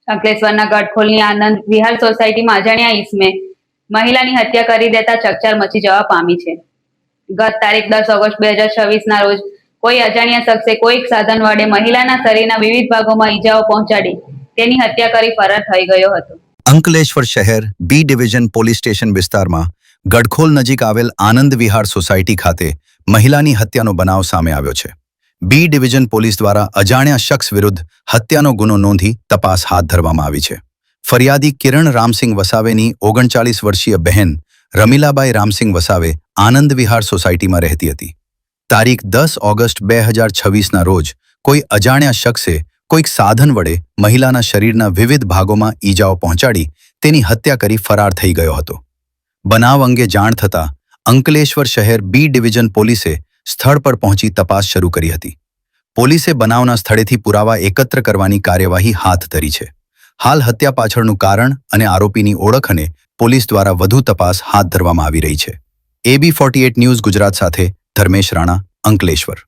અંકલેશ્વરના ગઢખોલની આનંદ વિહાર સોસાયટીમાં અજાણ્યા ઈસમે મહિલાની હત્યા કરી દેતા ચકચાર મચી જવા પામી છે. ગત તારીખ 10 ઓગસ્ટ 2026ના રોજ કોઈ અજાણ્યા શખ્સે કોઈક સાધન વડે મહિલાના શરીરના વિવિધ ભાગોમાં ઈજાઓ પહોંચાડી તેની હત્યા કરી ફરાર થઈ ગયો હતો. અંકલેશ્વર શહેર બી ડિવિઝન પોલીસ સ્ટેશન વિસ્તારમાં ગઢખોલ નજીક આવેલ આનંદ વિહાર સોસાયટી ખાતે મહિલાની હત્યાનો બનાવ સામે આવ્યો છે. બી ડિવિઝન પોલીસ દ્વારા અજાણ્યા શખ્સ વિરુદ્ધ હત્યાનો ગુનો નોંધી તપાસ હાથ ધરવામાં આવી છે. ફરિયાદી કિરણ રામસિંહ વસાવેની 39 વર્ષીય બહેન રમીલાબાઈ રામસિંહ વસાવે આનંદ વિહાર સોસાયટીમાં રહેતી હતી. તારીખ 10 ઓગસ્ટ 2026ના રોજ કોઈ અજાણ્યા શખ્સે કોઈક સાધન વડે મહિલાના શરીરના વિવિધ ભાગોમાં ઈજાઓ પહોંચાડી તેની હત્યા કરી ફરાર થઈ ગયો હતો. બનાવ અંગે જાણ થતાં અંકલેશ્વર શહેર બી ડિવિઝન પોલીસે સ્થળ પર પહોંચી તપાસ શરૂ કરી હતી. પોલીસે બનાવના સ્થળેથી પુરાવા એકત્ર કરવાની કાર્યવાહી હાથ ધરી છે. હાલ હત્યા પાછળનું કારણ અને આરોપીની ઓળખ અને પોલીસ દ્વારા વધુ તપાસ હાથ ધરવામાં આવી રહી છે. AB48 ન્યૂઝ ગુજરાત સાથે ધર્મેશ રાણા, અંકલેશ્વર.